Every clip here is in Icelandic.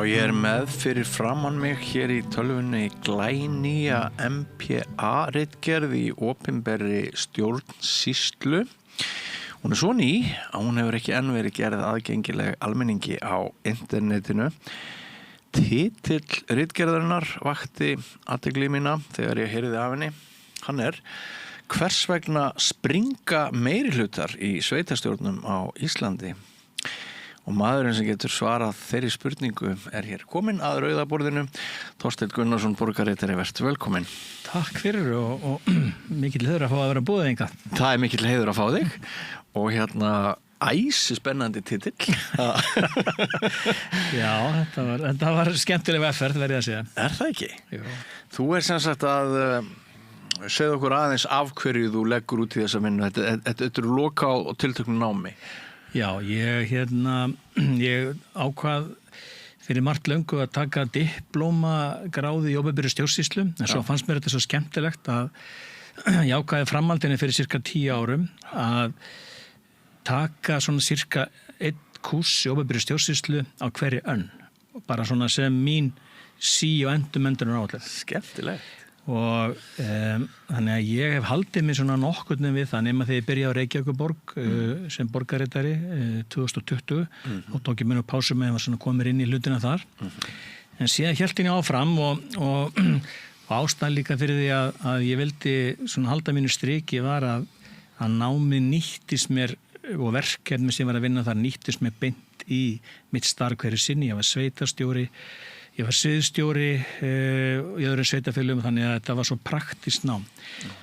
Já, ég með fyrir framan mig hér í tölvunni glænýja MPA-ritgerð í opinberri stjórnsýslu. Hún svo ný að hún hefur ekki enn verið gerð aðgengileg almenningi á internetinu. Titill ritgerðarinnar vakti athygli mína þegar ég heyrði af henni. Hann Hvers vegna springa meirihlutar í sveitarstjórnum á Íslandi? Og maðurinn sem getur svarað þeirri spurningu hér kominn að rauðaborðinu. Þorsteinn Gunnarsson, borgarritari, vertu velkominn. Takk fyrir og mikill heiður að fá að vera búðinga. Það mikill heiður að fá þig og æsispennandi titill. Já, þetta var skemmtileg vegferð, verð ég að segja. Það ekki? Jú. Þú sem sagt að segja okkur aðeins af hverju þú leggur út í þessa vinnu. Þetta loka og tiltöknu námi. Já, ég ákvað fyrir margt löngu að taka diplómagráðu í opinberri stjórnsýslu, en svo fannst mér þetta svo skemmtilegt að ég ákvaði framhaldinu fyrir cirka 10 árum að taka svona cirka 1 kúrs í opinberri stjórnsýslu á hverri önn, bara svona sem mín og endumendunar áætlun. Skemmtilegt. Og þannig að ég hef haldið mig svona nokkurn við það nema þegar ég byrjaði á Reykjavíkurborg sem borgarritari 2020 og tók ég mér pásu með að koma inn í hlutina þar. En síðan hélt ég áfram og ástæðan líka fyrir því að ég vildi svona halda mínu striki var að námið nýttist mér og verkefni sem var að vinna þar nýttist mér beint í mitt starf hverju sinni. Ég var sveitarstjóri, ég var sviðsstjóri í öðrum sveitarfélögum, þannig að þetta var svo praktískt nám.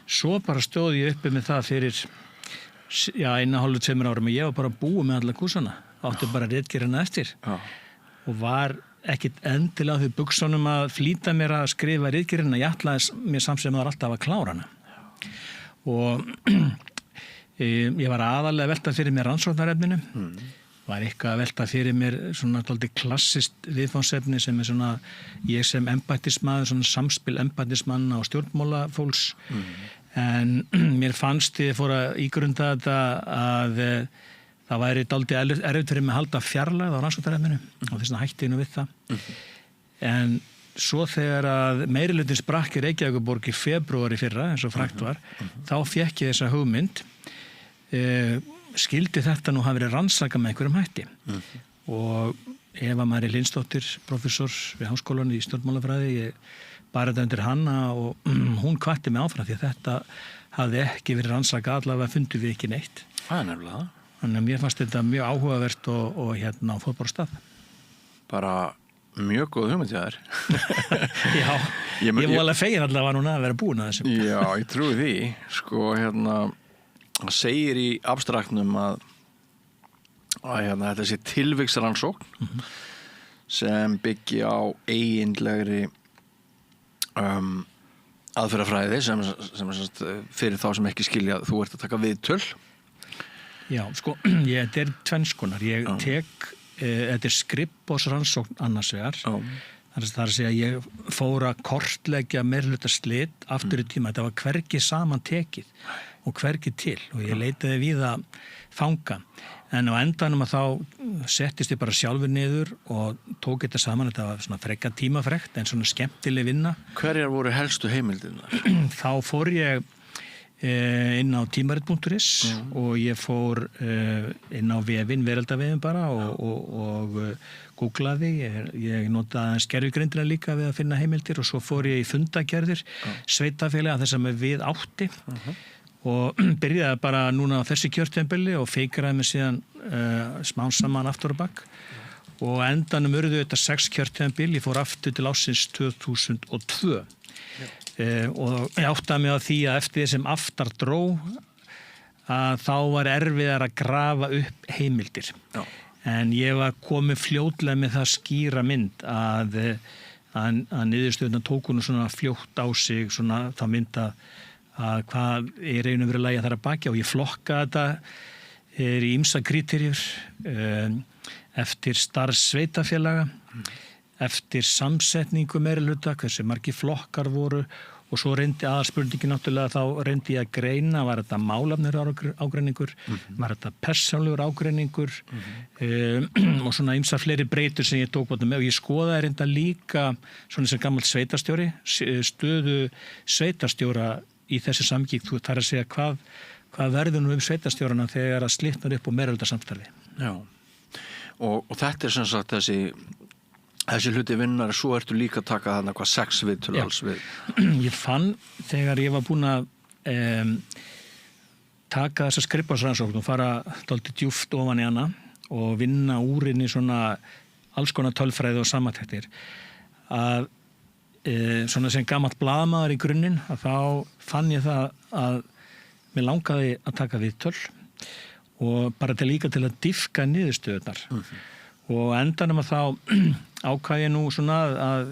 Svo bara stóð ég uppi með það fyrir 1,5-2 árum og ég var bara búið með alla kúrsana, átti bara ritgerðina eftir og var ekkit endilega því buxunum að flýta mér að skrifa ritgerðina. Ég ætlaði mér samt sem var alltaf að klára hana og ég var aðalega að velta fyrir mér rannsóknarefninu. Var eitthvað að velta fyrir mér svona dálítið klassist viðfangsefni sem svona ég sem embættismaður, svona samspil embættismanna og stjórnmálafólks. En mér fannst ég fór að ígrunda þetta að það væri dálítið erfitt fyrir mig að halda fjarlægð á rannsóknarefninu og þess vegna hætti ég nú við það. En svo þegar að meirihlutinn sprakk í Reykjavíkurborg í febrúar í fyrra, eins og frægt var, þá fékk ég þessa hugmynd. Skildi þetta nú hafa verið rannsakað með einhverjum hætti og Eva María Lindsdóttir, professor við Háskólann í stjórnmálafræði, ég bar þetta undir hana og hún hvatti mig áfram því að þetta hafði ekki verið rannsakað, allavega fundum við ekki neitt. Það nefnilega. Þannig að mér fannst þetta mjög áhugavert og fór bara af stað. Bara mjög góð hugmynd hjá þér. Já, ég var alveg fegin allavega núna að vera búin að þessum. Já, ég trúi því. Það segir í abstraktnum að þetta sé tilviksrannsókn sem byggi á eiginlegri aðferðafræði sem fyrir þá sem ekki skilja þú ert að taka viðtöl. Já, þetta 2 konar. Ég tek, þetta skrifborðsrannsókn annars vegar. Það að segja, ég fór að kortleggja meirihluta slit aftur í tíma. Þetta var hvergi saman tekið og hvergi til og ég leitaði víða fanga. En á endanum að þá settist ég bara sjálfur niður og tók þetta saman. Þetta var svona frekka tímafrekt en svona skemmtileg vinna. Hverjar voru helstu heimildirnar? Þá fór ég inn á tímarit.is og ég fór inn á veraldavefinn bara og googlaði. Ég notaði skerfigreindina líka við að finna heimildir og svo fór ég í fundagerðir sveitarfélaga þess að við átti og byrjaði bara núna á þessi kjörtímabili og feikraði mig síðan smán saman aftur og bak og endanum urðu þetta 6 kjörtímabil. Ég fór aftur til ársins 2002 og ég áttaði mig á því að eftir því sem aftar dró að þá var erfiðar að grafa upp heimildir. En ég var komið fljótlega með það skýra mynd að niðurstöðuna tóku nú svona fljótt á sig svona þá mynd að hvað raunum verið lagi að það að baki og ég flokka þetta í ýmsa kríterjur eftir starfssveitarfélaga, eftir samsetningu meirihluta, hversu margir flokkar voru og svo reyndi aðalspurningin náttúrulega, þá reyndi ég að greina, var þetta málefnir ágreiningur, var þetta persónlegur ágreiningur og svona ýmsar fleiri breytur sem ég tók með, og ég skoðaði reynda líka svona sem gamall sveitarstjóri, stöðu sveitarstjóra í þessi samgík, þú þarf að segja hvað verður nú sveitarstjórana þegar að slitnar upp og meirihluta-samstarfi. Já, og þetta sem sagt þessi hluti vinnar, svo ertu líka að taka þarna 6 viðtöl alls við. Ég fann þegar ég var búin að taka þessa skrifborðsrannsókn og fara dálítið djúpt ofan í hana og vinna úr inn í svona alls konar tölfræði og samantæktir, að svona sem gamall blaðamaður í grunninn, að þá fann ég það að mér langaði að taka viðtöl og bara líka til að dýpka niðurstöðunar. Og endanum að þá ákvað ég nú svona að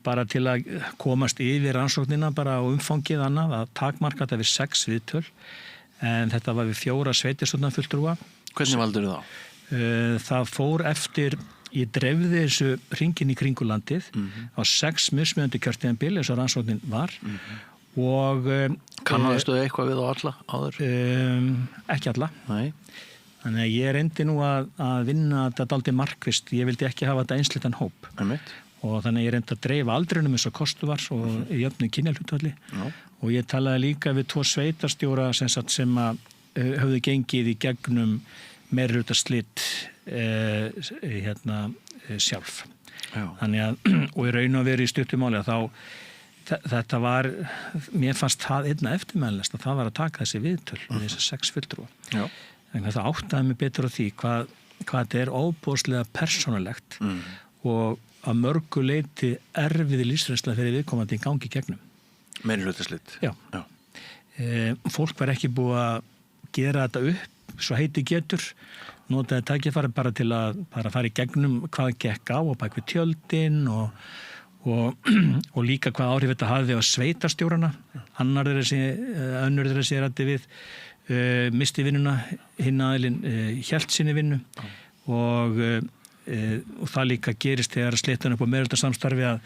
bara til að komast yfir rannsóknina bara á umfangið annað, að takmarka þetta við 6 viðtöl, en þetta var við 4 sveitarstjórnarfulltrúa. Hvernig valdur þú þá? Það fór eftir, ég dreifði þessu hringinn í kringulandið á 6 mismunandi kjörtímabil eins og rannsóknin var og kannaðistu þau eitthvað við á alla áður? Ekki alla. Nei. Þannig að ég reyndi nú að vinna þetta dálítið markvisst. Ég vildi ekki hafa þetta einsleitan hóp. Og þannig að ég reyndi að dreifa aldrinum eins og kostu var og jöfnu kynjahlutfalli. Og ég talaði líka við 2 sveitarstjóra sem að höfðu gengið í gegnum meirihlutaslit sjálf. Já. Þannig að, og í raun og veru í stuttumáli, að þá þetta var, mér fannst það einna eftirmæðilegast að það var að taka þessi viðtöl við þessar 6 fulltrúa. Já. Þannig að það áttaði mig betur á því hvað þetta er óbúslega persónulegt og að mörgu leyti erfiði lífsreynsla fyrir viðkomandi í gangi gegnum. Meirihlutaslit. Já. Fólk var ekki búið að gera þetta upp, svo heiti getur, notaði tækifæri bara til að fara í gegnum hvað gekk á og bak við tjöldin og líka hvað áhrif þetta hafði á sveitarstjórana. Önnur þeirra sér ræddi við misti vinnuna, hinn aðilinn hélt sinni vinnu og það líka gerist þegar slittan upp á meirihluta-samstarfi að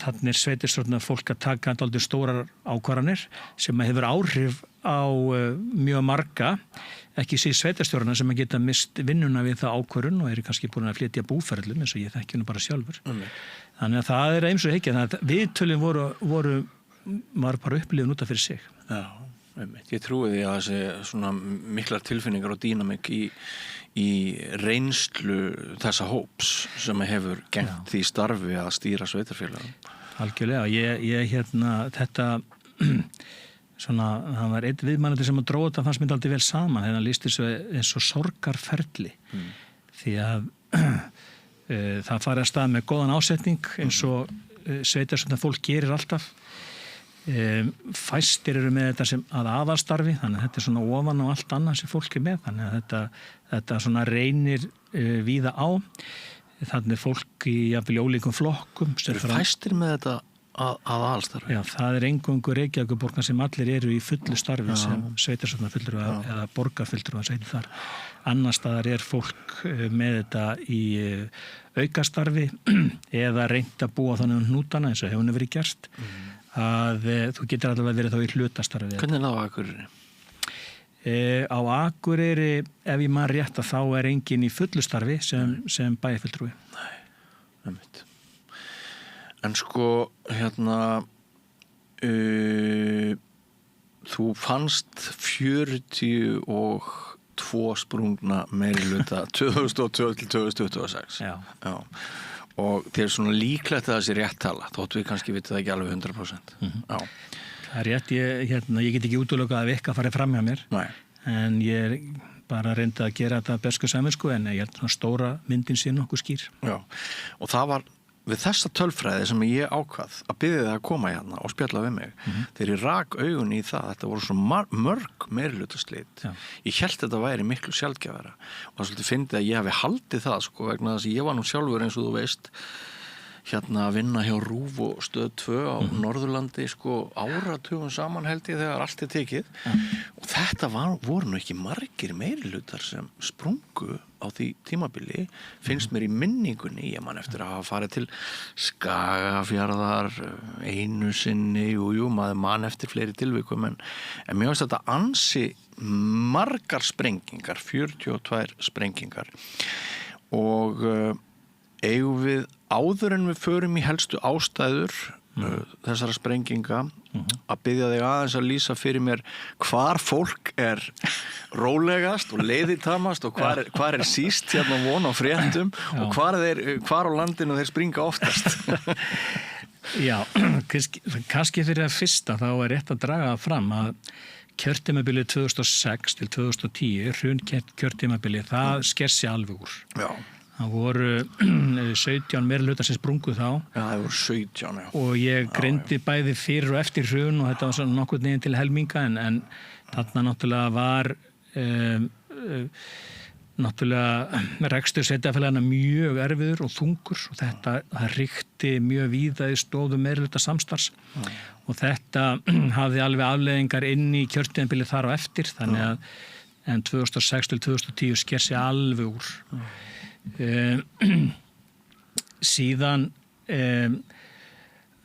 þannig sveitarstjórnar fólk að taka dálítið stórar ákvarðanir sem hefur áhrif á mjög marga, ekki síð sveitarstjórnar sem að geta mist vinnuna við það ákvörðun og eru kannski búin að flytja búferðlum eins og ég þekki nú bara sjálfur. Þannig að það er eins og ekki, þannig að viðtölin voru bara upplifun út af fyrir sig. Já. Ég trúi því að þessi svona miklar tilfinningar og dýnamik í reynslu þessa hóps sem hefur gengt því starfi að stýra sveitarfélagum. Algjörlega, ég þetta svona, það var einn viðmælandi sem að dróða þetta fannst mér aldrei vel saman, þegar hann lýsti svo eins og sorgarferli því að það fari að stað með góðan ásetning eins og sveitarstjórnar fólk gerir alltaf. Fæstir eru með þetta sem að aðalstarfi, þannig að þetta er svona ofan á allt annað sem fólk er með, þannig að þetta svona reynir víða á. Þannig er fólk í jafnvel ólíkum flokkum. Fæstir með þetta að aðalstarfi? Já, það er eingöngu Reykjavíkurborgar sem allir eru í fullu starfi sem sveitarstjórnarfulltrúa eða borgarfulltrúa segir þar. Annars staðar er fólk með þetta í aukastarfi eða reynt að búa þannig hnútana eins og hefur verið gerst. Að þú getur allavega verið þá í hlutastarfi. Hvernig er það á Akureyri? Á Akureyri, ef ég man rétt að þá er enginn í fullustarfi sem bæjarfulltrúi. Nei, einmitt. En sko, þú fannst 42 sprungna meirihluta 2002 til 2026. Já. Og þér er svona líklegt að það sé rétt tala, þótt við kannski vitið það ekki alveg 100%. Já. Það er rétt, ég get ekki útilokað að vika að fara fram hjá mér. Nei. En ég bara reyndi að gera þetta bersku samvinsku, en ég held að stóra myndin sé nokkuð skýr. Já, og það var við þessa tölfræði sem ég ákvað að biðja það að koma hérna og spjalla við mig þegar ég rak augun í það, þetta voru svo mörg meirihlutaslit. Ég hélt þetta væri miklu sjaldgæfara og það svolítið fyndið að ég hafi haldið það sko, vegna þess að ég var nú sjálfur eins og þú veist að vinna hjá RÚV og Stöð 2 á Norðurlandi sko áratugum saman held ég þegar allt tekið og þetta voru nú ekki margir meirihlutar sem sprungu á því tímabili finnst mér í minningunni, ég man eftir að hafa farið til Skagafjarðar einu sinni, jú, maður man eftir fleiri tilvikum en mér finnst þetta ansi margar sprengingar, 42 sprengingar og eigum við áður en við förum í helstu ástæður þessara sprenginga að biðja þig aðeins að lýsa fyrir mér hvar fólk rólegast og leiðitamast og hvar síst hérna von á fréttum og hvar á landinu þeir springa oftast. Já, kannski fyrir að fyrsta þá rétt að draga það fram að kjörtímabilið 2006 til 2010, hrun kjörtímabilið, það sker sig alveg úr. Já. Það voru 17 meirihlutar sem sprungu þá. Já, það voru 17, já. Og ég greindi bæði fyrir og eftir hrun og þetta var svona nokkuð neginn til helminga en þarna náttúrulega var náttúrulega rekstur sveitarfélagana mjög erfiður og þungur og það ríkti mjög víða í stofu meirihluta samstarfs og þetta hafði alveg afleiðingar inn í kjörtímabilið þar og eftir þannig að en 2006 til 2010 sker sig alveg úr. Síðan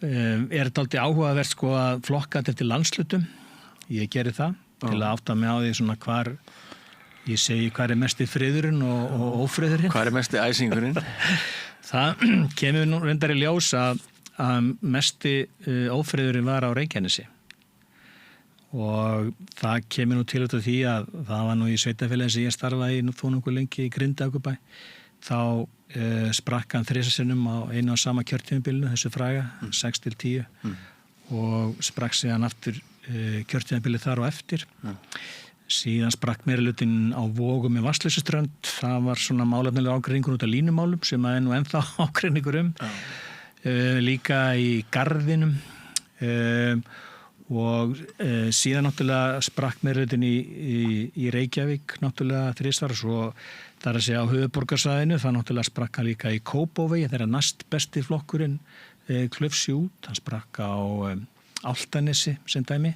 dálítið áhugavert sko að flokka þetta eftir landslutum ég geri það til að átta mig á því svona hvar ég segi hvar mesti friðurinn og ófriðurinn hvar mesti æsingurinn það kemur nú reyndar í ljós að mesti ófriðurinn var á Reykjanesi og það kemur nú til út af því að það var nú í sveitarfélagi sem ég starfaði þó nokkuð lengi í Grindavíkurbæ þá sprakk hann 3 sinnum á einu og sama kjörtímabilinu, þessu fræga, 6 til 10 og sprakk síðan aftur kjörtímabilið þar og eftir. Síðan sprakk meirihlutinn á Vogum með Vatnsleysuströnd, það var svona málefnilega ágreiningur út af línumálum sem að nú ennþá ágreiningur líka í Garðinum og síðan náttúrulega sprakk meirihlutinn í Reykjavík náttúrulega 3 og svo þar að segja á höfuðborgarsvæðinu, það náttúrulega sprakk hann líka í Kópavogi þegar næst besti flokkurinn klaufsi út, hann sprakk á Álftanesi sem dæmi.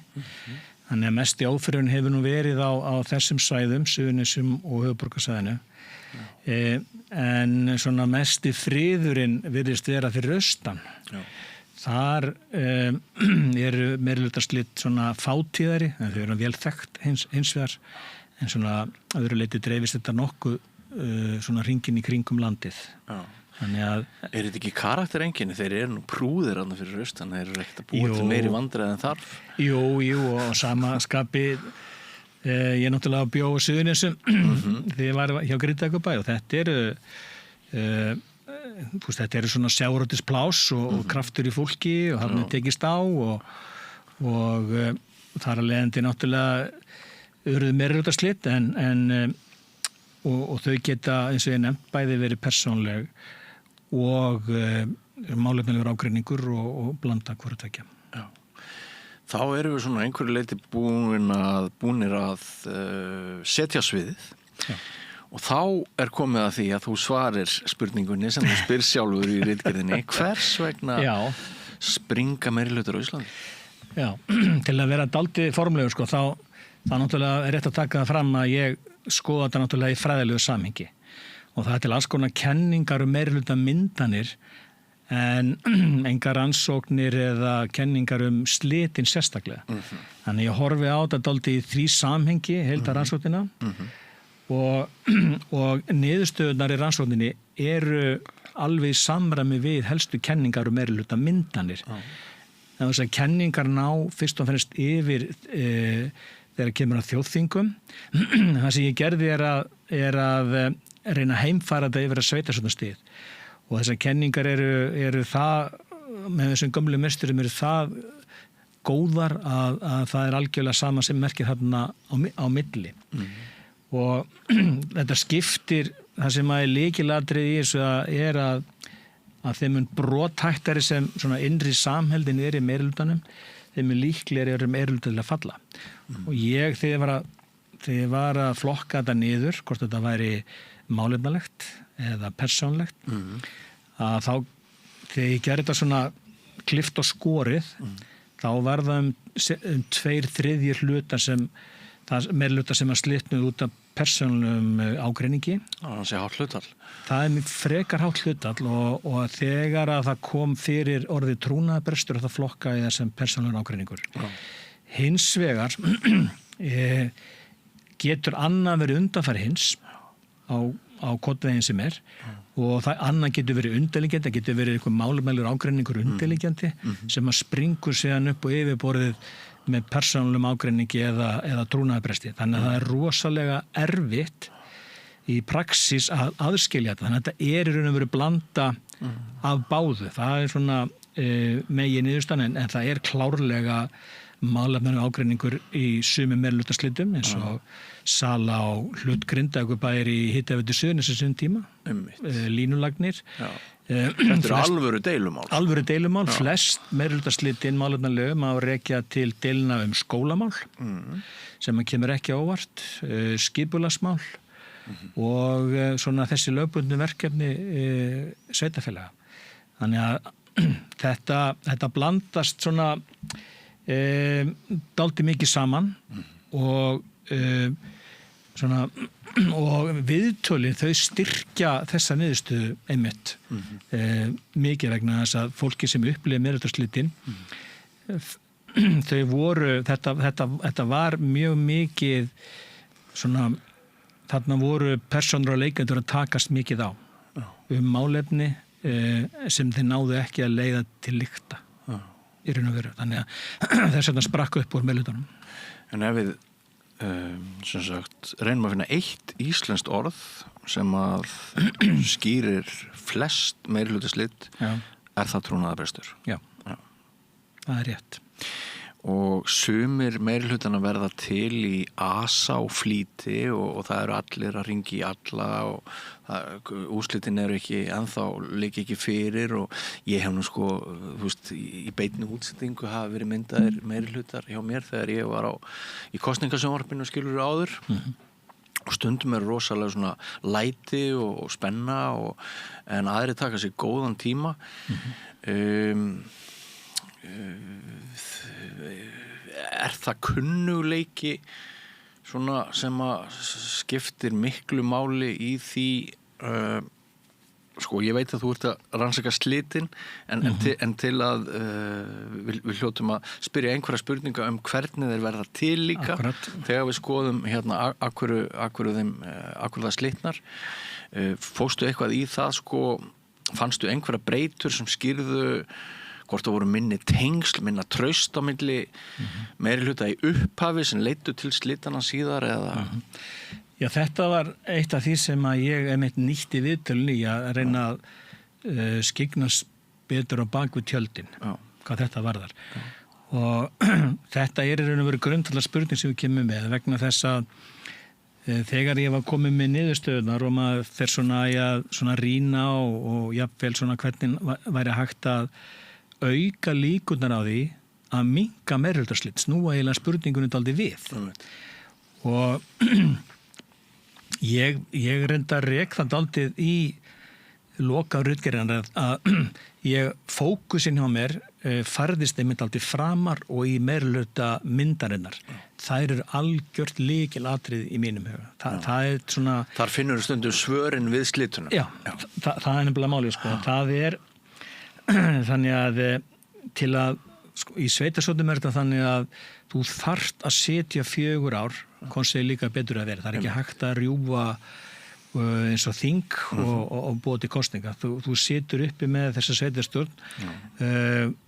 Þannig að mesti ófriðurinn hefur nú verið á þessum svæðum, Suðurnesjum og höfuðborgarsvæðinu. En svona mesti friðurinn virðist vera fyrir austan. Já. Þar eru meirihlutaslit svona fátíðari, en þau eru vel þekkt hins vegar, en svona öðru leyti dreifist þetta nokkuð svona hringinn í kringum landið. Já. Þannig að þetta ekki karaktereinkenni? Þeir eru nú prúðir annað fyrir austan, þeir eru ekkert að búa til meiri vandræði en þarf. Jú, og sama skapi ég náttúrulega bjó á Suðurnesjum þegar ég var hjá Grindavíkurbæ og þetta eru svona sjávarútvegsplás og kraftur í fólki og hann tekist á og þar að leiðandi náttúrulega urðu meirihlutaslit og þau geta eins og ég nefnt bæði verið persónleg og málefnilegur ágreiningur og blanda hvort tveggja. Já. Þá erum við svona einhverju leyti búnir að setja sviðið. Já. Og þá komið að því að þú svarir spurningunni sem þú spyr sjálfur í ritgerðinni. Hvers vegna springa meirihlutar á Íslandi? Já, til að vera dálítið formlegur sko, þá náttúrulega rétt að taka það fram að ég skoða þetta náttúrulega í fræðilegu samhengi og það til alls konar kenningar meirihluta myndanir en engar rannsóknir eða kenningar slitin sérstaklega. Þannig ég horfi á þetta dálítið í því samhengi, heildarrannsóknina og niðurstöðunar í rannsókninni eru alveg í samræmi við helstu kenningar meirihluta myndanir. Þannig að þessar kenningar ná fyrst og fremst yfir þegar kemur að þjóðþingum. Það sem ég gerði er að reyna að heimfæra þetta yfir að sveitarstjórnarstig og þessar kenningar eru það með þessum gömlu mesturum eru það góðar að það er algjörlega sama sem merkir þarna á milli. Og þetta skiptir það sem að lykilatriði í þessu er að þeim brothættari sem svona innri samheldin í meirihlutanum þeim líklegri meirihluta til að falla. Og ég þegar ég var að flokka þetta niður, hvort þetta væri málefnalegt eða persónlegt, að þá þegar ég gerði þetta svona klift og skorið, þá var það 2/3 hluta meirihluta sem að slitnuð út af persónulegum ágreiningi. Það sé hátt hlutfall. Það mjög frekar hátt hlutfall og þegar að það kom fyrir orðið trúnaðarbrestur það flokkaði það sem persónulegur ágreiningur. Hins vegar getur annað verið undanfæri hins á kodveginn sem og það annað getur verið undirliggjandi, það getur verið einhver málumælur ágreiningur undirliggjandi sem að springur síðan upp og yfirborðið með persónulegum ágreiningi eða trúnaðarbresti. Þannig að það rosalega erfitt í praxís að aðskilja þetta. Þannig að þetta í raun og veru blanda af báðu. Það svona megin niðurstaðan en það klárlega málefnalegur ágreiningur í sumum meirihlutaslitum eins og sala á hlut Grindavíkurbæjar í Hitaveitu Suðurnesja sinn tíma, línulagnir. Þetta alvöru deilumál. Alvöru deilumál, flest meirihlutaslitin málefnalegum á rekja til deilna skólamál sem kemur ekki á óvart, skipulagsmál og svona þessi lögbundnu verkefni sveitarfélaga. Þannig að þetta blandast svona dálítið mikið saman og viðtölin þau styrkja þessa niðurstöðu einmitt mikið vegna þess að fólki sem upplifir meirihlutaslitin þau voru þetta var mjög mikið svona þarna voru persónur og leikendur að takast mikið á málefni sem þeir náðu ekki að leiða til lykta í raun og veru. Þannig að þess vegna sprakk upp úr meirihlutanum. En ef við sem sagt reynum að finna eitt íslenskt orð sem að skýrir flest meirihlutaslit það trúnaðarbrestur. Já, það rétt. Og sumir meirihlutana verða til í asa og flýti og það eru allir að hringi í alla og úrslitin eru ekki ennþá leiki ekki fyrir og ég hef nú sko, þú veist, í beinni útsettingu hafa verið myndaðir meirihlutar hjá mér þegar ég var í kosningasjónvarpinu skilur áður og stundum eru rosalega svona læti og spenna en aðrir taka sér góðan tíma það kunnugleiki svona sem að skiptir miklu máli í því sko ég veit að þú ert að rannsaka slitin en til að við hljótum að spyrja einhverja spurninga hvernig þeir verða til líka. Akkurat. Þegar við skoðum hérna akkur það slitnar fórstu eitthvað í það sko fannstu einhverja breytur sem skýrðu hvort það voru minni tengsl, minna traust á milli meirihluta í upphafi sem leiddu til slitana síðar eða? Já, þetta var eitt af því sem að ég einmitt nýtti viðtölunni í að reyna að skygnast betur á bak við tjöldin, hvað þetta varðar. Og þetta í raun og veru grundvallar spurning sem við kemum með vegna þess að þegar ég var komið með niðurstöðunar og maður fer svona rýna og jafnvel svona hvernig væri hægt að auka líkurnar á því að minnka meirihlutaslit, snúa eiginlega spurningunni dálítið við. Og ég reynda að reka það dálítið í loka ritgerðina að fókusin hjá mér færðist einmitt dálítið framar og í meirihluta myndarinnar. Þær eru algjört lykilatriði í mínum huga. Það svona... Þar finnur stundum svörin við slituna. Já, það nefnilega málið sko. Það þannig að til að sko, í sveitarstjórnum þetta þannig að þú þarft að setja 4 ár konseil líka betur að vera. Það ekki hægt að rjúfa eins og þing og búa til kosninga. Þú situr uppi með þessa sveitarstjórn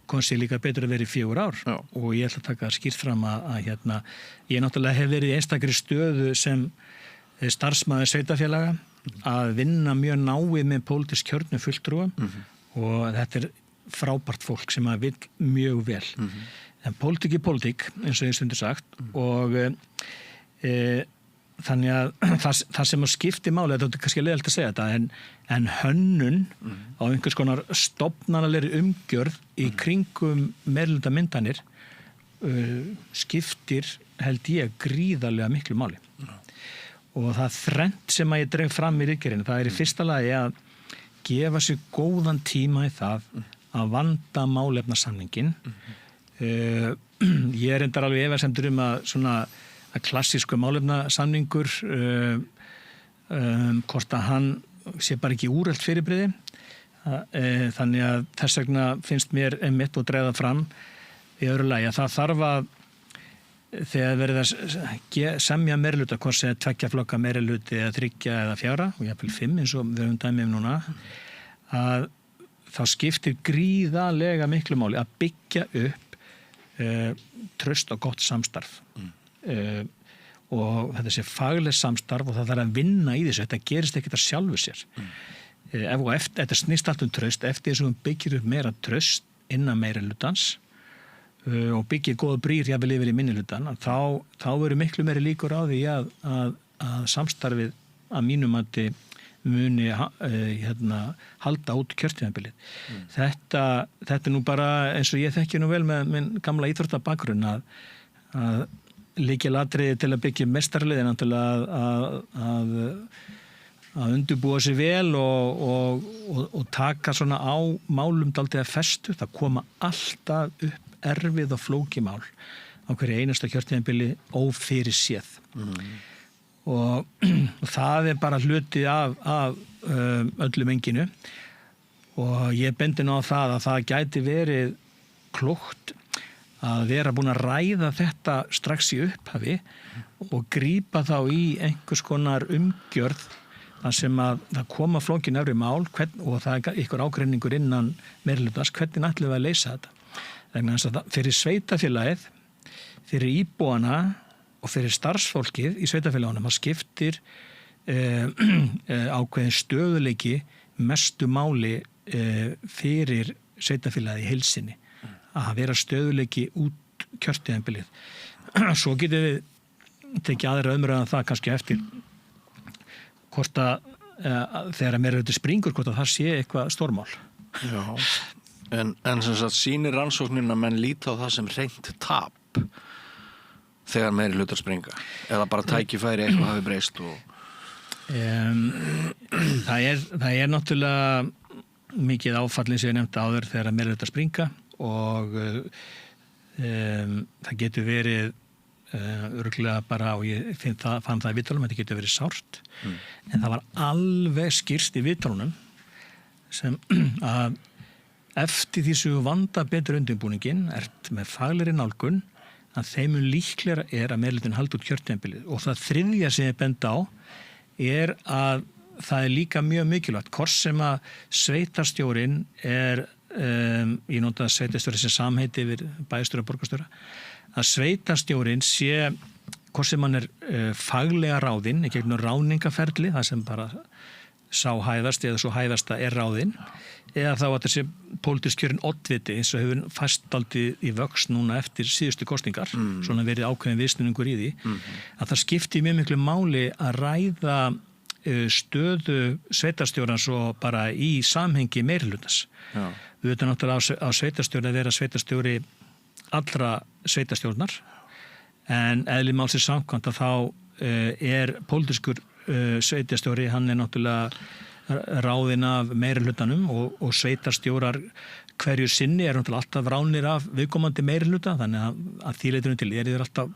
konseil líka betur að vera í 4 ár og ég ætla að taka skýrt fram að ég náttúrulega hef verið í einstakri stöðu sem starfsmaður sveitarfélaga að vinna mjög náið með pólitísk kjörnu fulltrúa og þetta frábært fólk sem að vill mjög vel. En pólitík er pólitík, eins og ég stundur sagt og þannig að það sem að skipti máli, þetta er kannski leiðilegt að segja þetta, en hönnun á einhvers konar stofnanalegri umgjörð í kringum meirihluta myndanir skiptir, held ég, gríðarlega miklu máli. Og það þrennt sem að ég dreg fram í ritgerðinni, það í fyrsta lagi að gefa sér góðan tíma í það að vanda málefnasamningin. Ég reyndar alveg efasemdur að svona að klassísku málefnasamningur hvort að hann sé bara ekki úrelt fyrirbrigði. Þannig að þess vegna finnst mér einmitt og dreða fram í öðru lagi að það þarf að þegar verið að semja meirihluta, hvort sem 2 flokka meirihluti eða 3 eða 4 og jafnvel 5 eins og við höfum dæmið núna, að þá skiptir gríðarlega miklu máli að byggja upp traust og gott samstarf. Og þetta sé fagleg samstarf og það þarf að vinna í þessu, þetta gerist ekkert að sjálfu sér. Þetta snýst allt traust, eftir þess að við byggjum upp meira traust innan meirihlutans og byggir góða brýr jafnvel yfir í minnihlutan, þá eru miklu meiri líkur á því að samstarfið að mínum mati muni halda út kjörtímabilið. Þetta er nú bara eins og ég þekki nú vel með minn gamla íþróttabakgrunn að lykilatriði til að byggja meistaralið er náttúrulega að undirbúa sig vel og taka svona á málum dálítið að festu. Það koma alltaf upp erfið og flókið mál á hverju einasta kjörtímabili ófyrir séð. Og það er bara hluti af öllu menginu og ég bendi nú á það að það gæti verið klókt að vera búin að ræða þetta strax í upphafi og grípa þá í einhvers konar umgjörð þar sem að það koma flókin efri mál og það er ykkur ágreiningur innan meirihlutans, hvernig ætlum við að leysa þetta? Þannig að fyrir sveitafélagið, fyrir íbúana og fyrir starfsfólkið í sveitafélagunum að skiptir ákveðin stöðuleiki mestu máli fyrir sveitafélagið í heilsinni að vera stöðuleiki út kjörtímabilið. Svo getum við tekið aðra umræðan það kannski eftir hvort að þegar meirihluti springur hvort að það sé eitthvað stórmál. Já. En sem sagt sýnir rannsóknin að menn líta á það sem hreint tap þegar meirihlutar springa eða bara tækifæri eitthvað hafi breyst það er náttúrulega mikið áfallið sem ég nefndi áður þegar meirihlutar springa og það getur verið örugglega bara og ég fann það í viðtölum þetta getur verið sárt en það var alveg skýrt í viðtölunum sem að eftir því sem við vanda betur undirbúningin með faglegri nálgun að þeimur líklega er að meirihlutin haldi út kjörtímabilið og það þriðja sem ég benda á er að það er líka mjög mikilvægt hvort sem að sveitarstjórinn er ég nota sveitarstjóri sem samheiti yfir bæjarstjóra og borgarstjóra að sveitarstjórinn sé hvort sem hann er faglega ráðinn í gegnum ráðningaferli það sem bara sá hæðast eða svo hæðasta er ráðinn eða þá að þessi pólitísk kjörin oddviti eins og hefur fastaldið í vöxt núna eftir síðustu kosningar svona verið ákveðin viðsnúningur í því að það skipti mjög miklu máli að ræða stöðu sveitarstjórans og bara í samhengi meirihlutans. Við veitum náttúrulega á sveitarstjórn að vera sveitarstjóri allra sveitarstjórnar en eðli málsins samkvæmt að þá er pólitískur sveitarstjóri, hann er náttúrulega ráðinn af meirihlutanum og sveitarstjórar hverju sinni er náttúrulega alltaf ránir af viðkomandi meirihluta þannig að því leitunum til þeir alltaf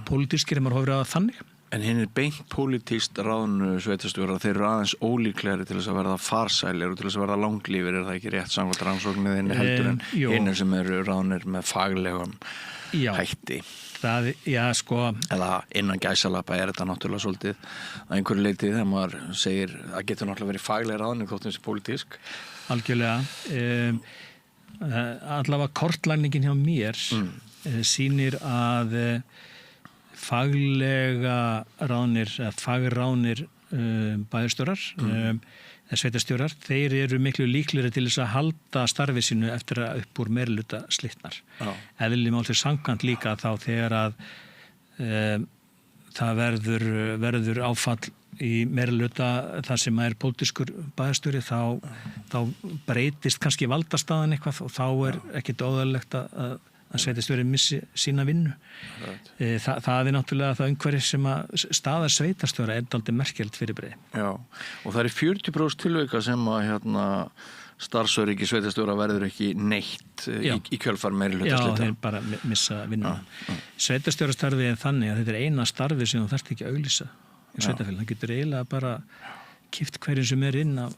pólitískir maður horfir að þannig. En hinn er beint pólitískt ráðnu sveitarstjórar, þeir eru aðeins ólíklegri til þess að verða farsælir og til þess að verða langlífir, er það ekki rétt samkvæmt rannsókninni heldur en hinn sem eru ráðnir með faglegum hætti? Eða innan gæsalappa er þetta náttúrulega svolítið að einhverju leiti þegar maður segir að getur náttúrulega verið fagleg ráðning þótt þessi pólitísk. Algjörlega. Allavega kortlægningin hjá mér sýnir að faglega ráðnir eða fagráðnir bæjarstjórar sveitarstjórar, þeir eru miklu líklegri til þess að halda starfið sínu eftir að upp úr meirihluta slitnar. Eðli málsins samkvæmt líka þá þegar að það verður áfall í meirihluta þar sem er pólitískur bæjarstjóri þá breytist kannski valdastaðan eitthvað og þá er ekkert óðarlegt að sveitarstjóri missi sína vinnu. Það er náttúrulega það umhverfi sem að staða sveitarstjóra er dálítið merkilegt fyrirbrigði. Já, og það er 40% tilvika sem að starfsöryggi sveitarstjóra verður ekki neitt í kjölfar meirihlutaslita. Já, þeir bara missa vinnuna. Sveitarstjórastarfið er þannig að þetta er eina starfið sem þú þarft ekki að auglýsa í sveitarfélagi. Það getur eiginlega bara kipt hverjum sem er inn á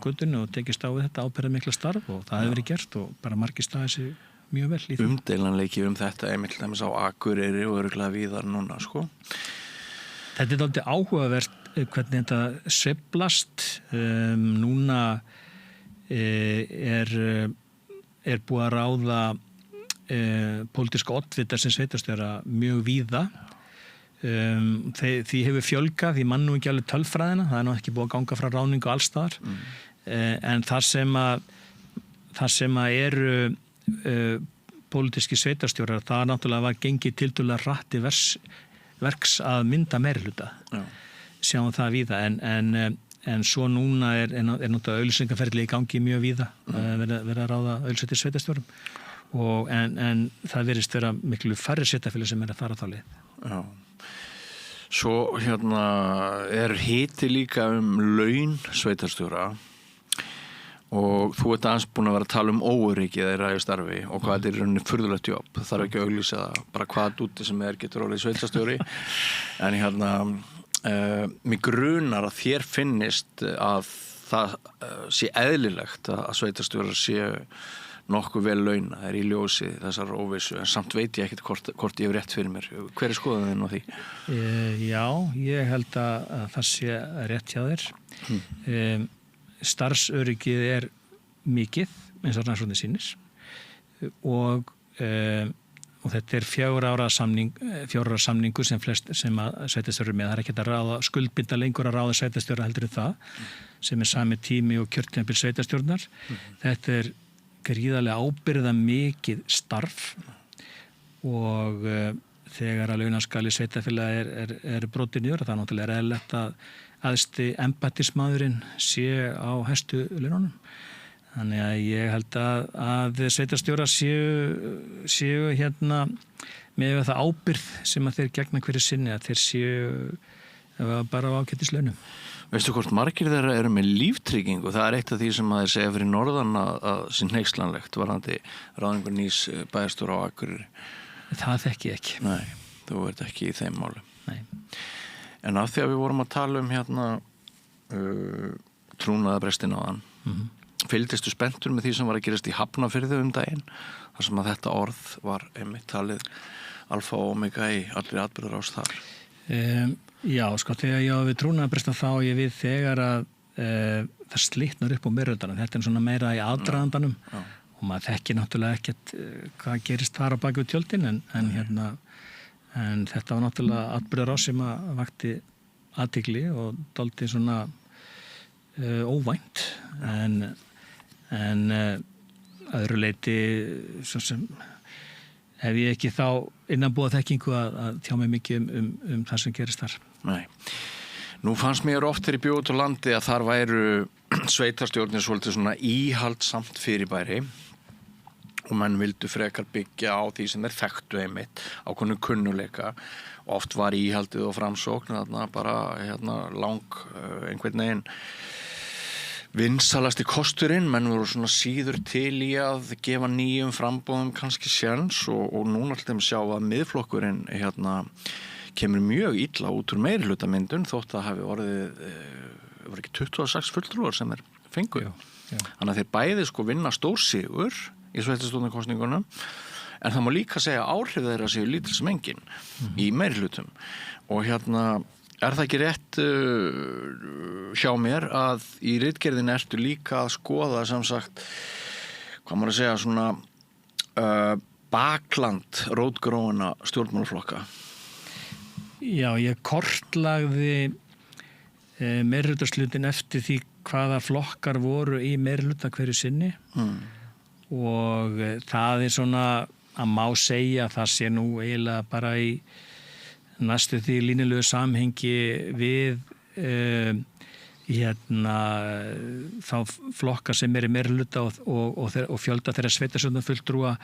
götunni og tekist á við þetta ábyrgðarmikla starf og það hefur verið gert og bara margir staðið sig mjög vel í því. Umdeilanleiki þetta einmitt dæmis á Akureyri og örugglega víðar núna, sko. Þetta er dálítið áhugavert hvernig þetta sveiflast. Núna er búið að ráða pólitíska oddvita sem sveitarstjóra mjög víða. Því hefur fjölgað, því mann nú ekki alveg tölfræðina, það er nú ekki búið að ganga frá ráðningu allstaðar. En þar sem að eru pólitíski sveitarstjórar, það náttúrulega var gengið tiltölulega hratt í verks að mynda meirihluta. Sjáum það víða, en svo núna er náttúrulega auglýsingaferli í gangi mjög víða, verið að ráða auglýsættir sveitarstjórum. En það virðist vera miklu færri sveitarfélög sem er að fara þá leið. Já. Svo er hiti líka laun sveitarstjóra og þú ert aðeins búin að vera að tala óöryggi þeirra í starfi og hvað þetta er í rauninni furðulegt jobb. Það þarf ekki að auglýsa það, bara hvað úti sem getur orðið sveitarstjóri. En mig grunar að þér finnist að það sé eðlilegt að sveitarstjórar séu nokkuð vel launa, það í ljósi þessar óvissu, en samt veit ég ekkert hvort ég hef rétt fyrir mér. Hver er skoðun þinn á því? Já, ég held að það sé rétt hjá þér. Starfsöryggið er mikið, eins og rannsóknir sýnir og þetta er 4 ára samningu sem að sveitarstjórar með. Það er ekki að ráða skuldbinda lengur að ráða sveitarstjóra heldur en það sem er sami tími og kjörtímabil sveitarstjórnar. Þetta er gríðarlega ábyrgða mikið starf og þegar að launaskali sveitarfélaga er brotið niður, það er náttúrulega eðlilegt að æðsti embættismaðurinn sé á hæstu laununum. Þannig að ég held að sveitarstjórar séu með það ábyrgð sem að þeir gegna hverju sinni, að þeir séu bara á ágætislaunum. Veistu hvort margir þeirra eru með líftryggingu? Það er eitt af því sem að þeir segja fyrir norðan að sé hneykslanlegt varðandi ráðningu nýs bæjarstjóra á Akureyri. Það þekki ég ekki. Nei, þú ert ekki í þeim málum. Nei. En af því að við vorum að tala trúnaðarbrestin áðan, fylgdistu spenntur með því sem var að gerast í Hafnarfirði daginn, þar sem að þetta orð var einmitt talið alfa og omega í allri atburðarás þar. Já, sko, þegar ég á við trúnaðarbresta þá ég við þegar að það slitnar upp á meirihlutanum. Þetta er svona meira í aðdragandanum og maður þekkir náttúrulega ekkert hvað gerist þar á baki við tjöldin en þetta var náttúrulega atburðarás sem að vakti athygli og dálítið svona óvænt en öðru leyti svo sem hef ég ekki þá innanbúið þekkingu að tjá mig mikið um það sem gerist þar. Nei. Nú fannst mér oft þegar ég bjó út á landi að þar væru sveitarstjórnir svolítið svona íhaldsamt fyrirbæri og menn vildu frekar byggja á því sem þekktu einmitt ákveðnu kunnuleika og oft var íhaldið og framsókn þarna bara einhvern veginn vinsalasti kosturinn, menn voru svona síður til í að gefa nýjum frambóðum kannski sjans og núna alltaf sjá að miðflokkurinn kemur mjög illa út úr meirihlutamyndun þótt að hafi orðið var ekki 26 fulltrúar sem fengu. Þannig að þeir bæði vinna stórsigur í sveitarstjórnarkosningunum en það má líka segja áhrif þeirra séu lítil sem engin í meirihlutum og er það ekki rétt hjá mér að í ritgerðinni ertu líka að skoða sem sagt, hvað maður að segja, svona bakland rótgróinna stjórnmálaflokka? Já, ég kortlagði meirihlutaslutin eftir því hvaða flokkar voru í meirihluta hverju sinni og það er svona að má segja að það sé nú eiginlega bara í næstu því línulegu samhengi við þá flokkar sem í meirihluta og fjölda þeirra sveitarstjórnarfulltrúa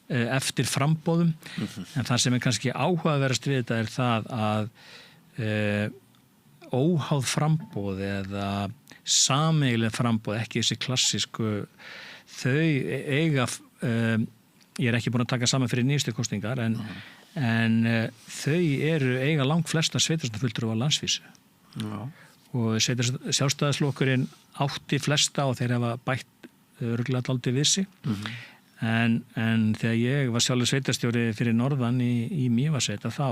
eftir framboðum en það sem er kannski áhugaverðast við þetta er það að óháð framboð eða sameiginlega framboð, ekki þessi klassísku, þau eiga, ég er ekki búin að taka saman fyrir nýjustu kosningar, en þau eiga langt flesta sveitarstjórnarfulltrúa á landsvísu. Já. Og Sjálfstæðisflokkurinn átti flesta og þeir hafa bætt örugglega dálítið við sig. En þegar ég var sjálfur sveitarstjóri fyrir norðan í Mývatnssveit, þá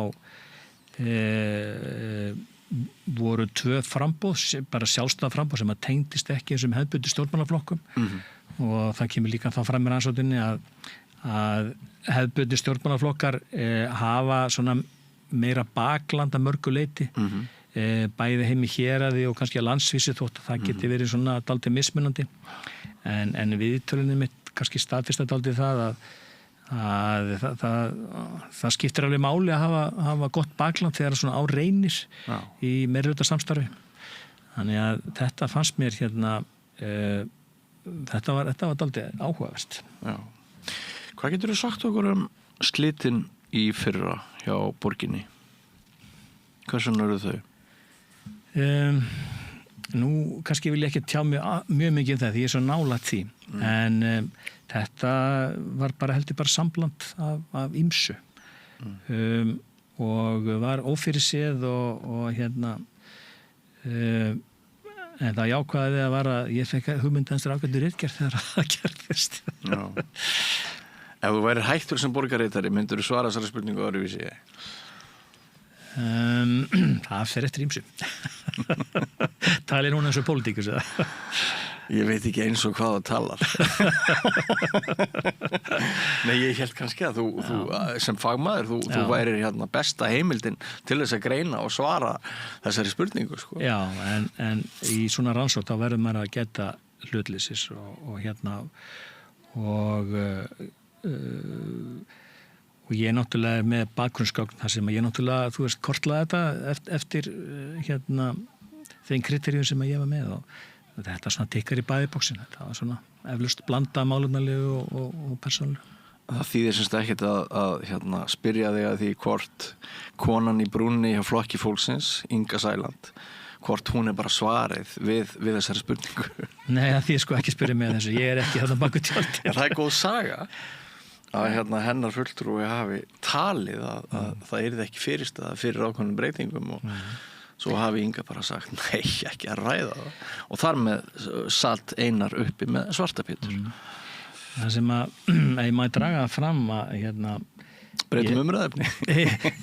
voru 2 framboð, bara sjálfstæða framboð sem að tengdist ekki þessum hefðbundnu stjórnmálaflokkum og það kemur líka þá fram í rannsókninni að hefðbundnu stjórnmálaflokkar hafa svona meira bakland að mörgu leyti, bæði heim í héraði og kannski að landsvísi, þótt að það geti verið svona dálítið mismunandi, en viðtölunni mitt kannski staðfesta dálítið að það skiptir alveg máli að hafa gott bakland þegar svona á reynir í meirihluta-samstarfi. Þannig að þetta fannst mér þetta var dálítið áhugavert. Já. Hvað getur þú sagt okkur slitin í fyrra hjá borginni? Hversu eru þau? Nú, kannski vil ég ekki tjá mjög mikið það því ég er svo nálægt því, en þetta var heldur bara sambland af ýmsu og var ófyrirséð og en það jákvæði að var að ég fekk hugmyndanstur ágættur ritgerð þegar það gerðist. Já. Ef þú værir hættur sem borgarritari, myndur þú svara þessari spurningu öðruvísi? Það fer eftir ýmsu. Talir hún eins og pólitíkus eða? Ég veit ekki eins og hvað það talar. Nei, ég held kannski að þú sem fagmaður, þú værir besta heimildin til þess að greina og svara þessari spurningu, sko. Já, en í svona rannsókn þá verður maður að geta hlutleysis og ég náttúrulega er með bakgrunnsgögn þar sem ég náttúrulega, kortlaði þetta eftir þeim kriteríum sem ég var með og þetta svona tikkar í bæðiboksin. Þetta var svona eflaust blanda málefnalegu og persónulegu. Það þýðir semst ekkert að spyrja þig að því hvort konan í brúnni hjá Flokki fólksins, Inga Sæland, hvort hún bara svarið við þessari spurningu. Nei, það þýðir ekki spyrja mig að þessu. Ég er ekki baku tjaldi. Já, það er góð saga að hennar fulltrúi hafi talið að það yrði ekki fyrirstaða fyrir ákveðnum breytingum og svo hafi Inga bara sagt nei, ekki að ræða það og þar með satt Einar uppi með svartapítur. Það sem ég má draga fram að breytum umræðefni.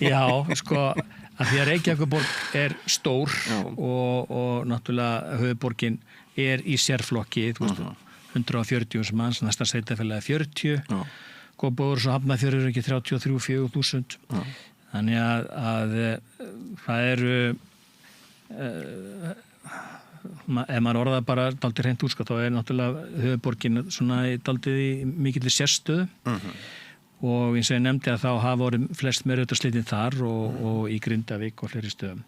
Já, sko að því að Reykjavíkurborg er stór og náttúrulega höfuðborgin er í sérflokki, 140 manns, næsta sveitarfélagi 40. Kópavogur svo Hafnarfjörður ekki 33-4.000. Þannig að það eru ef maður orðað bara dálítið hreint úr, þá er náttúrulega höfuðborgin svona dálítið í mikilli sérstöðu og eins og ég nefndi að þá hafa voru flest meirihlutaslitin þar og í Grindavík og fleiri stöðum.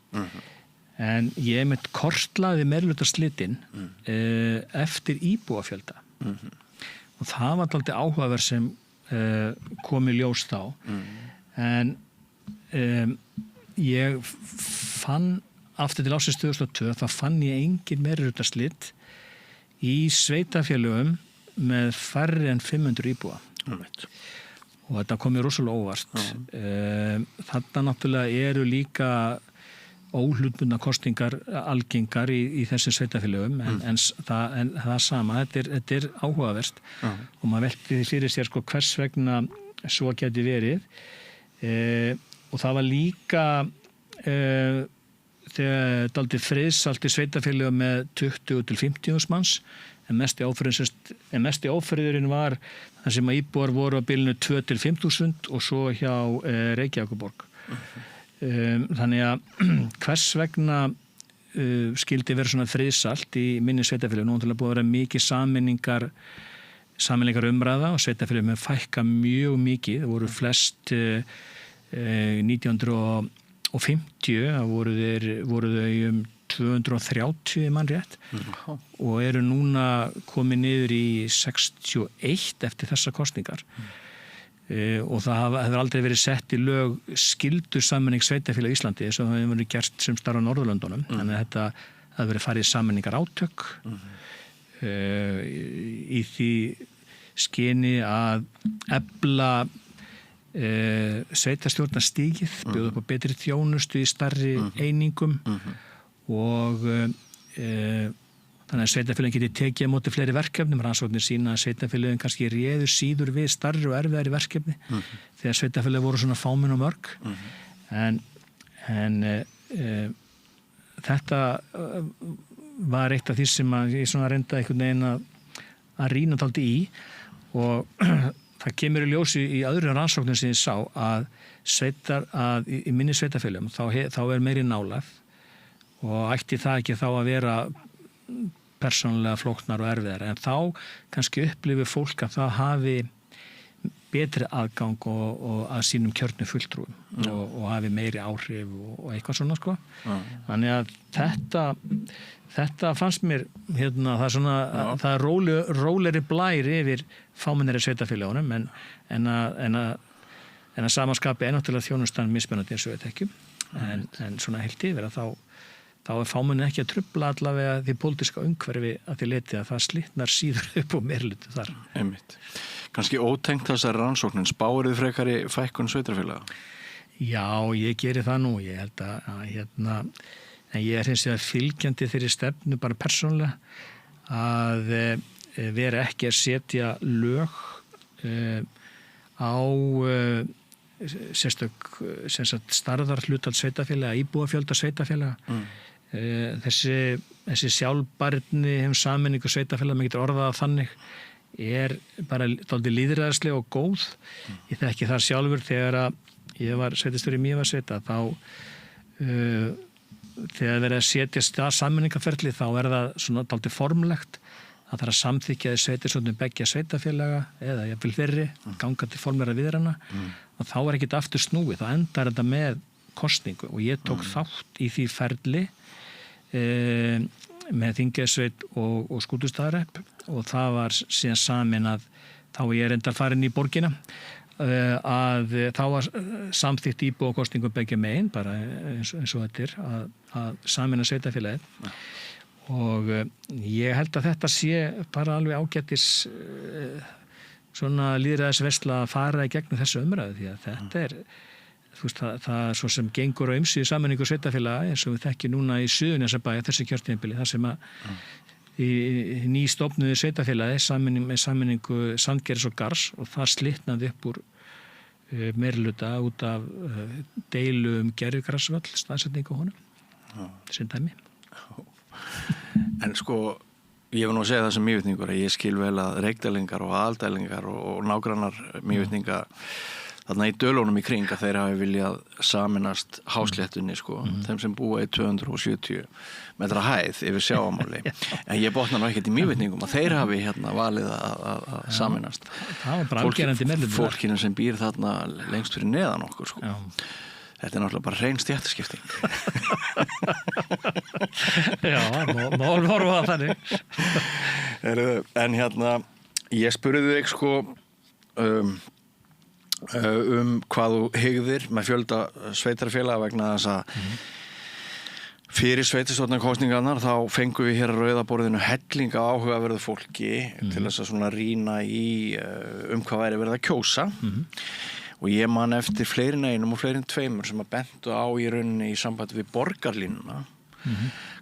En ég með kortlaði meirihlutaslitin eftir íbúafjölda og það var dálítið áhugaverð sem kom í ljós þá en ég fann aftur til ársins 2002 þá fann ég engin meirihlutaslit í sveitarfélögum með færri en 500 íbúa og þetta kom mér rosalega óvart. Þarna náttúrulega eru líka óhlutbundna kosningar algengar í þessum sveitarfélögum en það sama, þetta er áhugavert og maður velti því fyrir sér hvers vegna svo geti verið og það var líka þegar dálítið friðsalt í sveitarfélögum með 20-50 manns en mesti ófriðurinn var þar sem að íbúar voru á bilinu 2-5.000 og svo hjá Reykjavíkurborg. Þannig að hvers vegna skildi vera svona friðsalt í minni sveitarfélögum, nú náttúrulega búið að vera mikið sameiningar umræða og sveitarfélögum með fækka mjög mikið, það voru flest 1950 voru þau 230 mann rétt og eru núna komið niður í 61 eftir þessar kosningar. Og það hefur aldrei verið sett í lög skyldur sammenning sveitarfélag í Íslandi eins og það hefur verið gert sem starf á Norðurlöndunum þannig að það verið farið sameiningar átök í því skyni að efla sveitarstjórnarstigið, bjóða upp á betri þjónustu í stærri einingum og þannig að sveitarfélögin geti tekið á móti fleiri verkefnum. Rannsóknir sýna að sveitarfélögin kannski réðu síður við stærri og erfiðari verkefni þegar sveitarfélögin voru svona fámenn og mörg. En þetta var eitt af því sem ég svona reynda einhvern veginn að rýna dálítið í og það kemur í ljósi í öðrum rannsóknum sem ég sá að í minni sveitarfélögum þá meiri nálægð og ætti það ekki þá að vera persónulega flóknar og erfiðar, en þá kannski upplifir fólk að það hafi betri aðgang og að sínum kjörnu fulltrúum og hafi meiri áhrif og eitthvað svona sko. Þannig að þetta fannst mér það er svona það er rólegri blær yfir fámennari sveitarfélögunum en að samanskapi náttúrulega þjónustan mismunandi eins og við þekkjum en svona heilt yfir að þá er fámenni ekki að trufla allavega því pólitíska umhverfi að því leti að það slitnar síður upp og meirlutu þar. Einmitt. Kannski ótengt þessari rannsóknin, spáirðu frekari fækkun sveitarfélaga? Já, ég geri það nú. Ég held að en ég er hins vegar fylgjandi þeirri stefnu bara persónulega að vera ekki að setja lög á sérstök starðarhlutal sveitarfélaga, íbúafjölda sveitarfélaga. Þessi sjálfbærni sameiningu sveitarfélaga, maður getur orðað þannig, er bara dálítið lýðræðisleg og góð. Ég þekki það sjálfur þegar að ég var sveitarstjóri í Mývatnssveit þá þegar verið að setja sameiningarferli þá er það svona dálítið formlegt. Það þarf að samþykkja sveitarstjórnum beggja sveitarfélaga eða jafnvel fyrri, ganga til formlegra viðræðna og þá er ekkert aftur snúið, þá endar þetta með kosningu og ég tók þátt í því ferli með Þingeyjarsveit og Skútustaðahrepp og það var síðan samin að þá ég reyndar farin í borgina að þá var samþykkt íbúakosningum beggja megin bara eins og þetta er að sameina sveitarfélagið og ég held að þetta sé bara alveg ágætis svona lýðræðisversla að fara í gegnum þessu umræðu því að þetta er það svo sem gengur á ýmsu sameiningu sveitarfélaga eins og við þekkjum núna í Suðurnesjabæ þessi kjörtímabili þar sem að í nýstofnuðu sveitarfélagi með sameiningu Sandgerðis og Garðs og það slitnaði upp úr meirihluta út af deilu gervigrasvöll staðsetningu honum sem dæmi. En sko ég var nú að segja það sem mývetningur að ég skil vel að Reykdælingar og Aðaldælingar og nágrannar mývetninga þarna í dölunum í kring að þeir hafi viljað saminast hásléttunni sko, þeim sem búa í 270 metra hæð yfir sjávarmáli. En ég botna nú ekkert í mývetningum að þeir hafi valið að saminast. Það var bara algerandi meðlum. Fólkinu sem býr þarna lengst fyrir neðan okkur sko. Já. Þetta er náttúrulega bara hrein stéttaskipting. Já, mál horfa að þannig. En ég spurði þig sko hvað þú hygðir með fjölda sveitarfélaga vegna þess að fyrir sveitarstjórnarkosningarnar þá fengum við hér að rauðaborðinu hellinga áhugaverðu fólki til þess að svona rýna í hvað væri verið að kjósa og ég man eftir fleirin einum og fleirin tveimur sem að bentu á í rauninni í sambandi við borgarlínuna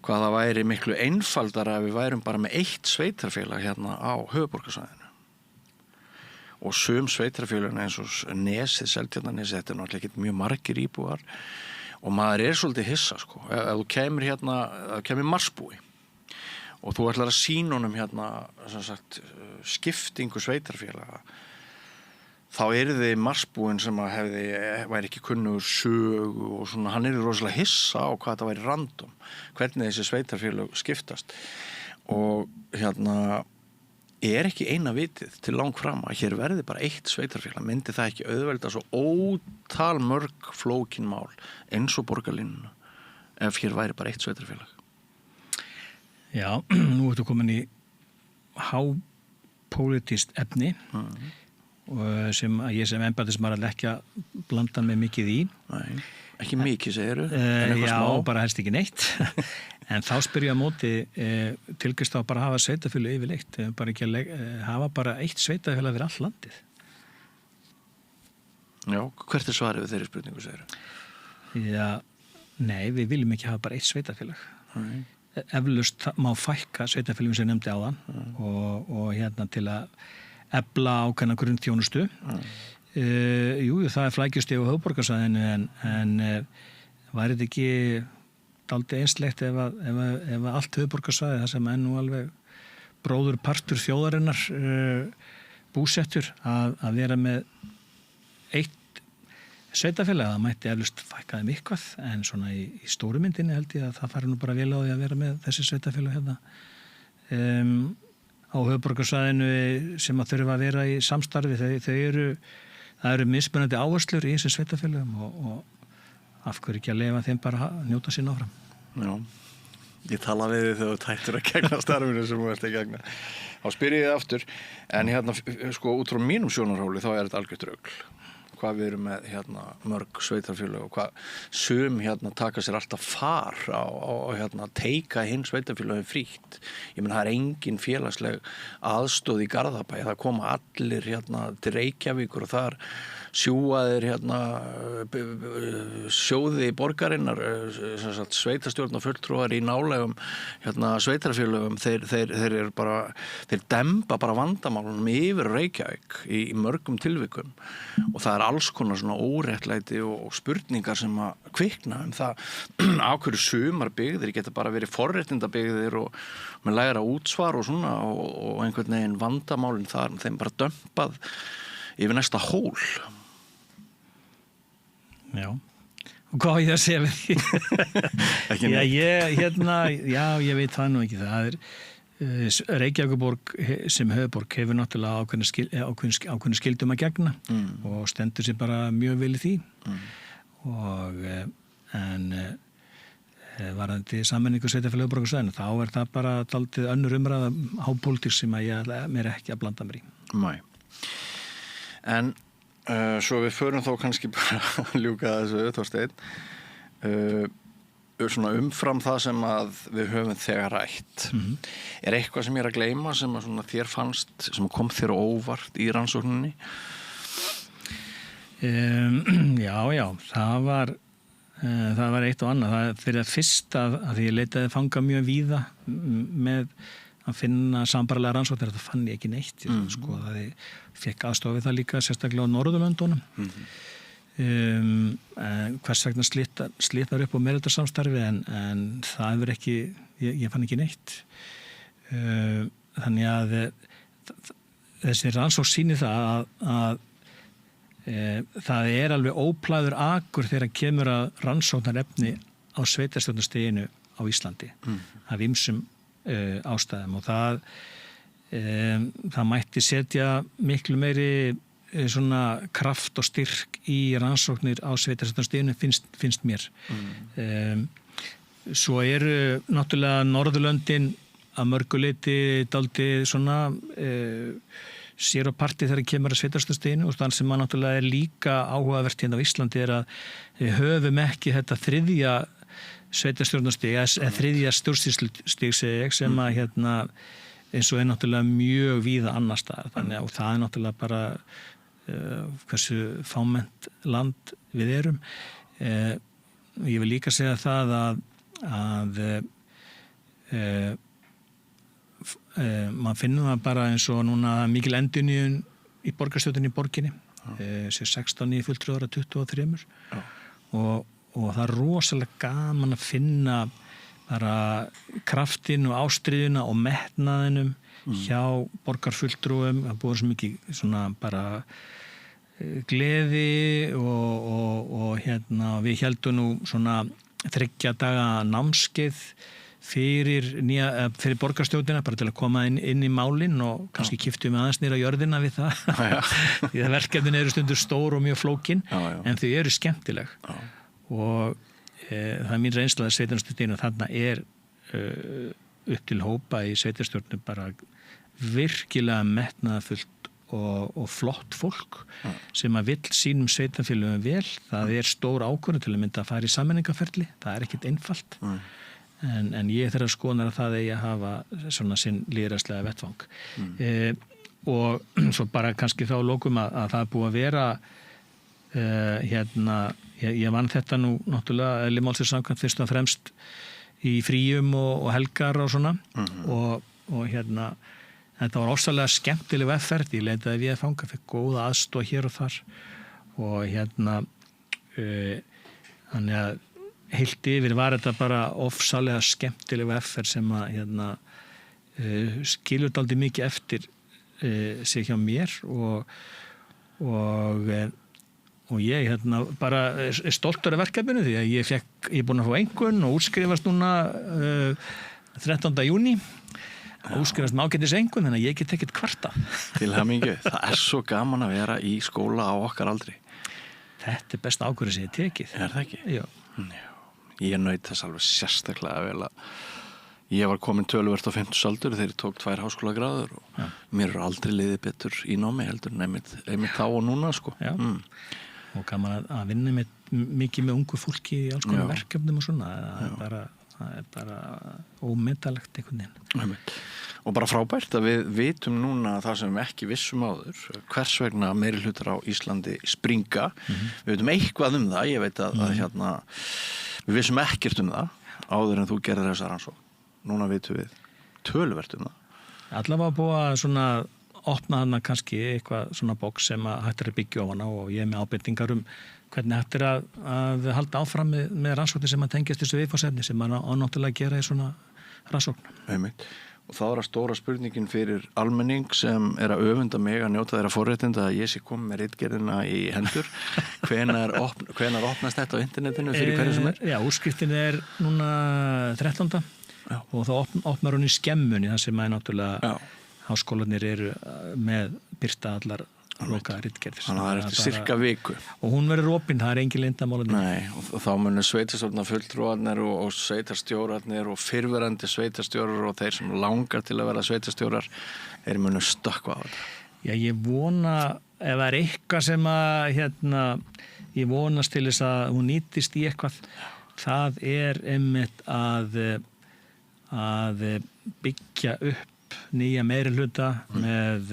hvað það væri miklu einfaldara að við værum bara með eitt sveitarfélag hérna á höfuðborgarsvæðinu og sum sveitarfélagina eins og Nesið, Seltjarnarnesið, þetta er náttúrulega ekkert mjög margir íbúar og maður er svolítið hissa sko. Ef þú kemur kemur marsbúi og þú ætlar að sýna honum sem sagt, skiptingu sveitarfélaga þá yrði marsbúin sem að væri ekki kunnugur sögu og svona, hann yrði rosalega hissa á hvað það væri random, hvernig þessi sveitarfélag skiptast og er ekki eina vitið til langt fram að hér verði bara eitt sveitarfélag, myndi það ekki auðvelda svo ótal mörg flókin mál eins og borgarlínuna ef hér væri bara eitt sveitarfélag? Já, nú ertu komin í hápólitískt efni sem ég sem embættismaður ekki að blanda mig mikið í. Nei, ekki mikið segirðu? Já, bara helst ekki neitt. En þá spyr ég á móti tilgist á bara að hafa sveitafélag yfirleitt, bara ekki að hafa bara eitt sveitafélag fyrir all landið. Já, hvert svarið við þeirri spurningu, segirðu? Já, nei, við viljum ekki hafa bara eitt sveitafélag. Eflaust má fækka sveitafélagum sem nefndi áðan og hérna til að efla ákveðna grunnþjónustu. Jú, það flækjustig á höfuðborgarsvæðinu en væri þetta ekki dálítið einslegt ef allt höfuðborgarsvæði, það sem nú alveg bróður partur þjóðarinnar búsettur að vera með eitt sveitafélag, það mætti eflust fækka þeim eitthvað, en svona í stóru myndinni held ég að það fari nú bara vel á því að vera með þessi sveitafélag hérna á höfuðborgarsvæðinu sem að þurfa að vera í samstarfi. Það eru mismunandi áherslur í þessum sveitafélagum og af hverju ekki að leyfa þeim bara að njóta sín áfram. Já, ég tala við þig þegar þú tættur að gegna starfinu sem þú ert að gegna. Þá spyr ég þið aftur, en hérna sko út frá mínum sjónarhóli þá er þetta algjört rugl. Hvað við erum með hérna mörg sveitarfélög og hvað sum hérna taka sér alltaf far á hérna teika hinn sveitarfélögin frítt. Ég meina það er engin félagsleg aðstóð í Garðabæ, það koma allir hérna til Reykjavíkur og þar sjúaðir hérna sjóði borgarinnar sveitarstjórn og fulltrúar í nálegum hérna sveitarfélögum, þeir eru bara, þeir demba bara vandamálunum yfir Reykjavík í mörgum tilvikum og það er alls konar svona óréttlæti og spurningar sem að kvikna það á hverju sumar byggðir geta bara verið forréttindabyggðir og með lægra útsvar og svona og einhvern veginn vandamálin þar þeim bara dömpað yfir næsta hól. Já, og hvað ég að segja við því? Ég veit það nú ekki. Það er Reykjavíkurborg sem höfuðborg hefur náttúrulega ákveðin skildum að gegna og stendur sér bara mjög vel í því en varðandi sammenningu sveitarfélaga höfuðborgarsvæðinu þá er það bara dálítið önnur umræða hápólitík sem að ég mér ekki að blanda mér í. Nei. En svo við förum þá kannski bara að ljúka þessu Þorsteinn svona umfram það sem að við höfum þegar rætt er eitthvað sem ég er að gleyma sem að svona þér fannst sem kom þér óvart í rannsókninni? Já, það var eitt og annað. Það fyrir að fyrst að því ég leitaði fanga mjög víða með að finna sambarilega rannsóknir, þetta fann ég ekki neitt. Ég skoðaði, fekk aðstofið það líka sérstaklega á Norðurlöndunum. Hvers vegna slitnar upp á meðeldarsamstarfi en það hefur ekki, ég fann ekki neitt. Þannig að þessi rannsókn sýnir það að það er alveg óplæður akur þegar kemur að rannsóknarefni á sveitarstjórnarstiginu á Íslandi af ýmsum ástæðum og það mætti setja miklu meiri svona kraft og styrk í rannsóknir á sveitarstjórnarstiginu finnst mér. Svo eru náttúrulega Norðurlöndin að mörguleiti dálítið svona sér á parti þegar kemur að sveitarstjórnarstiginu og þannig sem að náttúrulega er líka áhugavert hérna á Íslandi er að við höfum ekki þetta þriðja sveitarstjórnarstig eða þriðja stjórnsýslustig segi ég sem að hérna eins og er náttúrulega mjög víða annar staðar þannig að það er náttúrulega bara hversu fámennt land við erum. Ég vil líka segja það að maður finnur það bara eins og núna mikil endurnýjun í borgarstjórninni í borginni 16 í fulltrúar að 23 og það er rosalega gaman að finna bara kraftinn og ástríðuna og metnaðinum hjá borgarfulltrúum. Það búið svo mikið svona bara gleði og hérna við heldum nú svona 3 daga námskeið fyrir borgarstjórnina bara til að koma inn í málin og kannski kiptum við aðeins niður á jörðina við það því að verkefnin eru stundur stór og mjög flókin en þau eru skemmtileg og það er mín reynsla að sveitarstjórnina þarna er upp til hópa í sveitarstjórnum bara virkilega metnaðarfullt og flott fólk sem að vill sínum sveitarfélögum vel. Það er stór ákvörðun til að mynda að fara í sameiningarferli, það er ekkert einfalt en ég þeirra skoðunar að það eigi að hafa svona sinn lýðræðislega vettvang. Og svo bara kannski þá lokum að það er búið að vera ég vann þetta nú náttúrulega eðli málsins samkvæmt fyrst og fremst í fríum og helgar og svona og þetta var ofsalega skemmtileg vegferð, ég leitaði við að fanga, fekk góða aðstoð hér og þar og þannig að heilt yfir var þetta bara ofsalega skemmtileg vegferð sem að skilur dálítið mikið eftir sig hjá mér og ég bara er stoltur af verkefninu því að ég er búin að fá einkunn og útskrifast núna 13. júní og útskrifast með ágætis einkunn, þannig að ég get ekkert kvarta. Til hamingju, það er svo gaman að vera í skóla á okkar aldri. Þetta er besta ákvörðin sem ég tekið. Er það ekki? Já. Ég naut þess alveg sérstaklega vel að ég var komin töluvert á 50 aldur þegar ég tók 2 háskólagráður og mér aldrei liðið betur í námi heldur en einmitt þá og núna sko. Já. Og gaman að vinna mikið með ungu fólki í alls konar verkefnum og svona. Það er bara ómetalegt einhvern veginn. Og bara frábært að við vitum núna það sem við ekki vissum áður, hvers vegna meirihlutar á Íslandi springa. Við vitum eitthvað um það, ég veit að við vissum ekkert um það áður en þú gerðir þessa rannsókn. Núna vitum við töluvert um það. Allavega búið að svona opna þarna kannski eitthvað svona box sem að hægt að byggja ofan á og ég er með ábendingar hvernig hægt að halda áfram með rannsóknir sem að tengjast þessu viðfangsefni sem að náttúrulega gera í svona rannsókn. Einmitt. Og þá er að stóra spurningin fyrir almenning sem er að öfunda mig að njóta þeirra forréttinda að ég sé komið með ritgerðina í hendur. Hvenær opnast þetta á internetinu fyrir hverju sem er? Já, úrskriftin er núna 13. Og þá opnar hún í skemmunni þar sem að náttúrulega háskólanir eru með birta allar loka ritgerðir. Þannig að það er eftir cirka viku. Og hún verður opin, það er engin leyndarmál. Nei, og þá munir sveitarstjórnar fulltrúarnir og sveitarstjórarnir og fyrrverandi sveitarstjórar og þeir sem langar til að vera sveitarstjórar þeir munir stökkva á þetta. Já, ég vona, ef það er eitthvað sem að ég vonast til þess að hún nýtist í eitthvað, það er einmitt að byggja upp nýja meirihluta með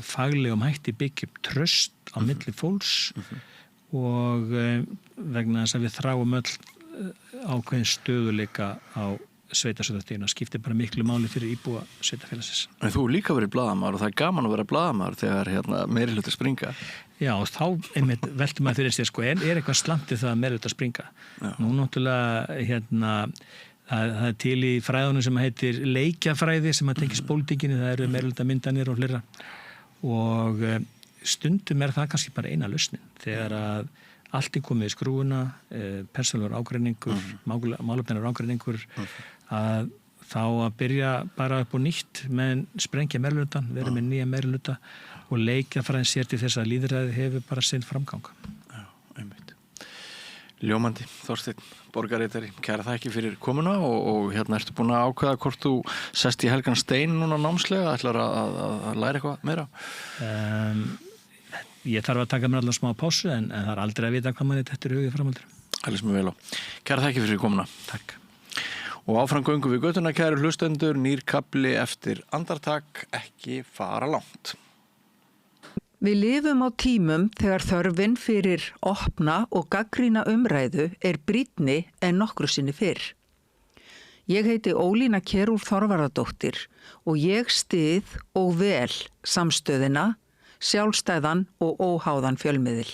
faglegum hætti byggja upp traust á milli fólks og vegna þess að við þráum öll ákveðin stöðuleika á sveitarstjórnarstiginu, skiptir bara miklu máli fyrir íbúa sveitarfélagsins. En þú líka verið blaðamaður og það er gaman að vera blaðamaður þegar meirihlutar springa. Já, og þá einmitt veltum maður fyrir sér sko, er eitthvað slamtið það að meirihlutar springa? Já. Nú náttúrulega það er til í fræðunum sem heitir leikjafræði sem að tengist pólitíkinni, það eru meirihluta myndanir og fleira og stundum er það kannski bara eina lausnin þegar að allt er komið í skrúuna, persónulegur ágreiningur, málefnilegur ágreiningur, að þá að byrja bara upp á nýtt með sprengja meirihlutan, vera með nýja meirihluta og leikjafræðin sér til þess að lýðræði hefur bara sinn framgang. Já, einmitt. Ljómandi, Þorsteinn, borgarritari, kæra þakki fyrir komuna og ertu búin að ákveða hvort þú sest í helgan stein núna námslega, ætlar að læra eitthvað meira? Ég þarf að taka mér allar smá pásu en það er aldrei að vita hvað manni þetta er hugið framhaldur. Allir sem við vel á. Kæra þakki fyrir komuna. Takk. Og áfram göngum við götuna, kæru hlustendur, nýr kafli eftir andartak, ekki fara langt. Við lifum á tímum þegar þörfin fyrir opna og gagnrýna umræðu er brýnni en nokkru sinni fyrr. Ég heiti Ólína Kjerúl Þorvarðardóttir og ég styð og vel samstöðina, sjálfstæðan og óháðan fjölmiðil.